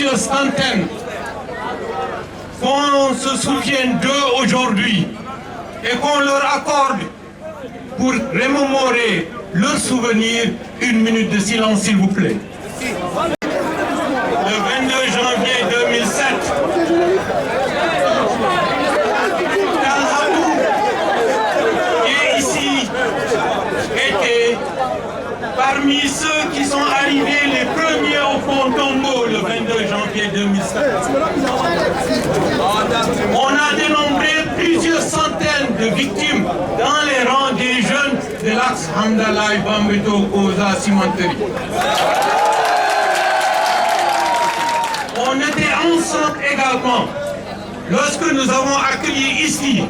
plusieurs centaines, qu'on se souvienne d'eux aujourd'hui et qu'on leur accorde pour remémorer leurs souvenirs une minute de silence, s'il vous plaît. Le 22 janvier 2007, Talhabou, qui est ici, était parmi ceux qui sont arrivés les premiers au pont Tombeau le 22 janvier 2007. On a dénombré plusieurs centaines de victimes dans les rangs des jeunes de l'axe Hamdallah Bambeto Koza Cimenterie. On était ensemble également lorsque nous avons accueilli ici,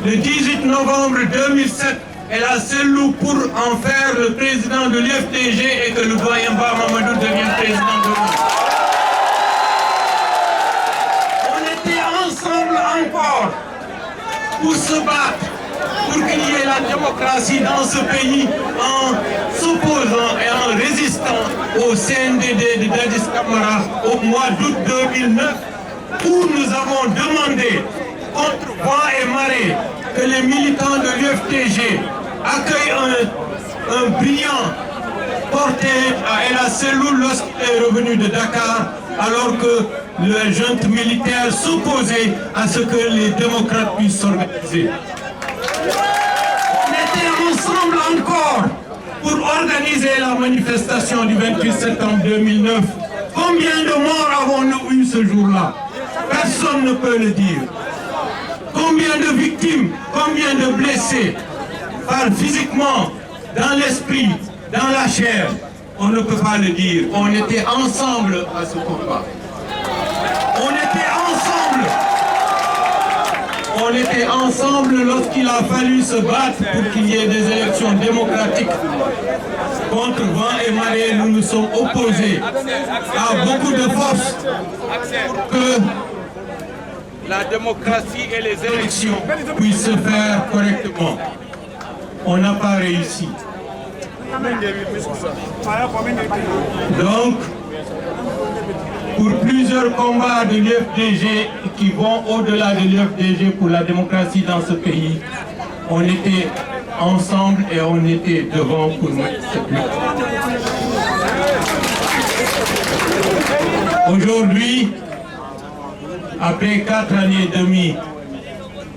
le 18 novembre 2007, El Sellou pour en faire le président de l'UFDG et que le doyen Ba Mamadou devienne président de l'UFDG. On était ensemble encore pour se battre, pour qu'il y ait la démocratie dans ce pays en s'opposant et en résistant au CNDD de Dadis Camara au mois d'août 2009, où nous avons demandé contre vent et marée que les militants de l'UFDG accueillent un brillant porté à El Sellou lorsqu'il est revenu de Dakar, alors que le junte militaire s'opposait à ce que les démocrates puissent s'organiser. On était ensemble encore pour organiser la manifestation du 28 septembre 2009. Combien de morts avons-nous eu ce jour-là? Personne ne peut le dire. Combien de victimes, combien de blessés, par physiquement, dans l'esprit, dans la chair, on ne peut pas le dire. On était ensemble à ce combat. On était ensemble lorsqu'il a fallu se battre pour qu'il y ait des élections démocratiques. Contre vent et marée, nous nous sommes opposés à beaucoup de forces pour que la démocratie et les élections puissent se faire correctement. On n'a pas réussi. Donc, pour plusieurs combats de l'UFDG qui vont au-delà de l'UFDG pour la démocratie dans ce pays, on était ensemble et on était devant pour mener cette lutte. Aujourd'hui, après 4 années et demie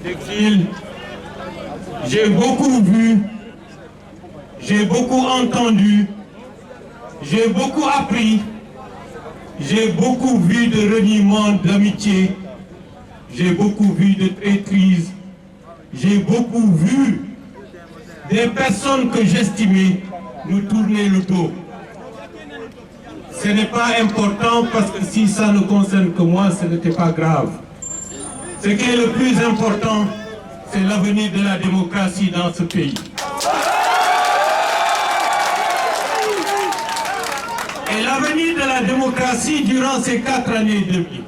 d'exil, j'ai beaucoup vu, j'ai beaucoup entendu, j'ai beaucoup appris, j'ai beaucoup vu de reniement d'amitié, j'ai beaucoup vu de traîtrise, j'ai beaucoup vu des personnes que j'estimais nous tourner le dos. Ce n'est pas important parce que si ça ne concerne que moi, ce n'était pas grave. Ce qui est le plus important, c'est l'avenir de la démocratie dans ce pays. Et l'avenir de la démocratie durant ces 4 années et demie,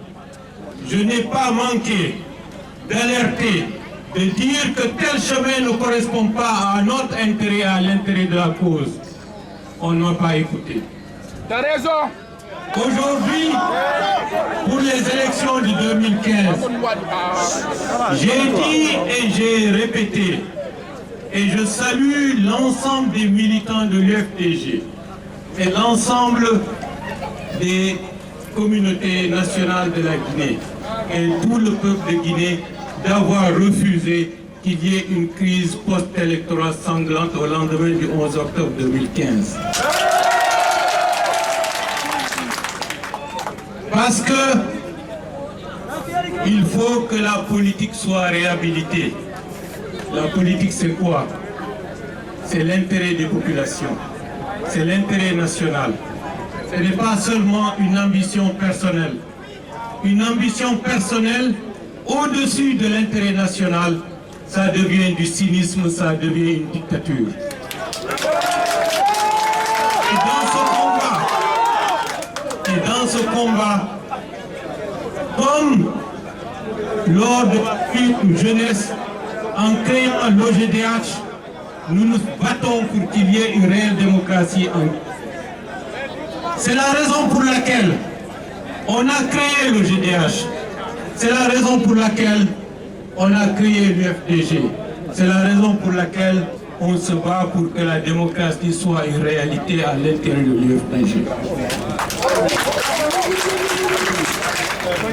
je n'ai pas manqué d'alerter, de dire que tel chemin ne correspond pas à notre intérêt, à l'intérêt de la cause. On ne m'a pas écouté. T'as raison. Aujourd'hui, pour les élections de 2015, j'ai dit et j'ai répété, et je salue l'ensemble des militants de l'UFDG et l'ensemble des communautés nationales de la Guinée et tout le peuple de Guinée d'avoir refusé qu'il y ait une crise post-électorale sanglante au lendemain du 11 octobre 2015. Parce que il faut que la politique soit réhabilitée. La politique, c'est quoi? C'est l'intérêt des populations, c'est l'intérêt national. Ce n'est pas seulement une ambition personnelle. Une ambition personnelle au-dessus de l'intérêt national, ça devient du cynisme, ça devient une dictature. Et dans ce combat, comme lors de la lutte jeunesse, en créant l'OGDH, nous nous battons pour qu'il y ait une réelle démocratie en Guinée. C'est la raison pour laquelle On a créé le GDH. C'est la raison pour laquelle on a créé l'UFDG. C'est la raison pour laquelle on se bat pour que la démocratie soit une réalité à l'intérieur de l'UFDG.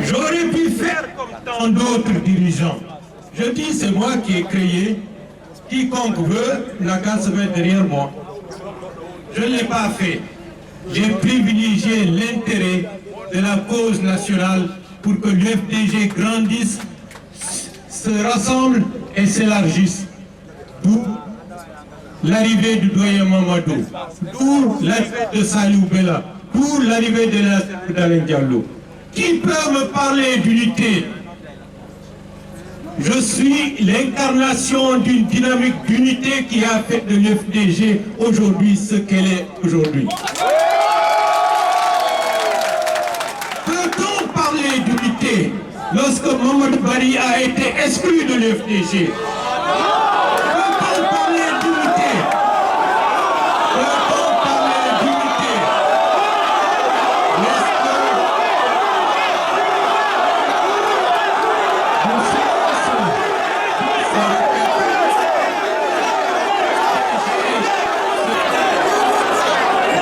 J'aurais pu faire comme tant d'autres dirigeants. Je dis, c'est moi qui ai créé. Quiconque veut n'a qu'à se mettre derrière moi. Je ne l'ai pas fait. J'ai privilégié l'intérêt de la cause nationale pour que l'UFDG grandisse, se rassemble et s'élargisse. D'où l'arrivée du doyen Mamadou, d'où l'arrivée de Salou Bella, d'où l'arrivée de Alain Diallo. Qui peut me parler d'unité? Je suis l'incarnation d'une dynamique d'unité qui a fait de l'UFDG aujourd'hui ce qu'elle est aujourd'hui. Peut-on parler d'unité lorsque Mamadou Bari a été exclu de l'UFDG? Peut-on parler d'unité? Peut-on parler d'unité?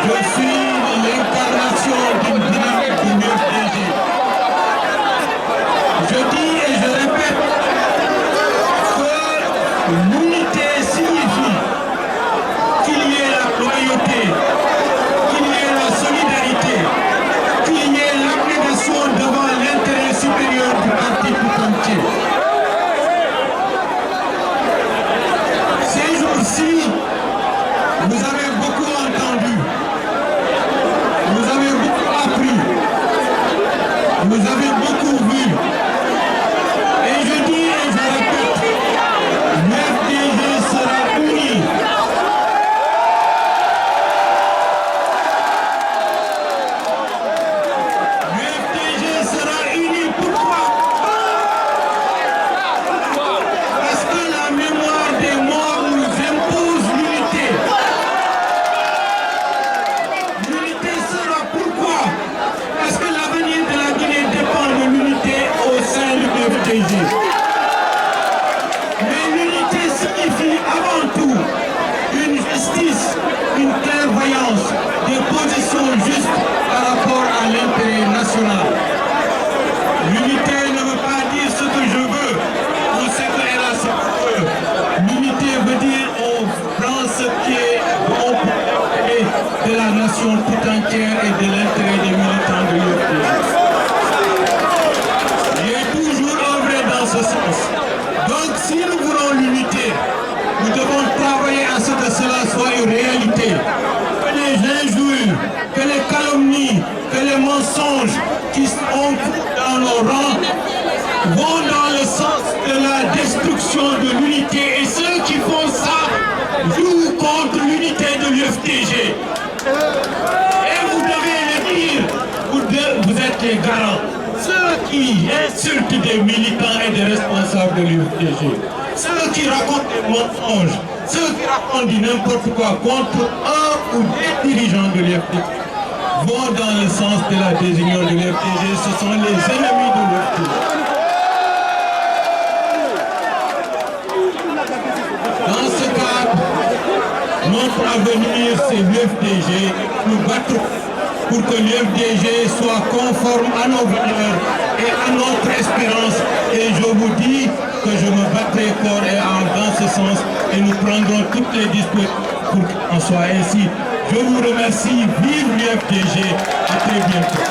Je suis l'incarnation d'une dynamique de l'UFDG. Je dis et je répète que l'unité signifie qu'il y ait la loyauté, qu'il y ait la solidarité, qu'il y ait l'abnégation devant l'intérêt supérieur du parti tout entier. Ces jours-ci, vous avez beaucoup entendu, vous avez beaucoup appris, vous avez beaucoup vu. Et je dis et je répète, l'UFDG sera uni. L'UFDG sera uni. Pourquoi? Parce que la mémoire des morts nous impose l'unité. L'unité sera pourquoi? Parce que l'avenir de la Guinée dépend de l'unité au sein du l'UFDG. Mais l'unité signifie avant tout une justice, une clairvoyance, des positions justes par rapport à l'intérêt national. L'unité ne veut pas dire ce que je veux ou ce que elle a ce que veut. L'unité veut dire on prend ce qui est bon pour l'intérêt de la nation tout entière et de l'intérêt des militants de l'UFDG. J'ai toujours œuvré dans ce sens. Donc si nous voulons l'unité, nous devons travailler à ce que cela soit une réalité. Que les injures, que les calomnies, que les mensonges qui sont dans nos rangs vont dans le sens de la destruction de l'unité. Et ceux qui font ça jouent contre l'unité de l'UFDG. Et vous devez le dire, vous êtes les garants. Ceux qui insultent des militants et des responsables de l'UFDG, ceux qui racontent des mensonges, ceux qui racontent du n'importe quoi contre un ou des dirigeants de l'UFDG vont dans le sens de la désunion de l'UFDG. Ce sont les ennemis de l'UFDG. Dans ce cadre, notre avenir c'est l'UFDG. Nous battrons pour que l'UFDG soit conforme à nos valeurs et à notre espérance. Et je vous dis que je me battrai corps et âme dans ce sens et nous prendrons toutes les dispositions pour qu'on soit ainsi. Je vous remercie. Vive l'UFDG. À très bientôt.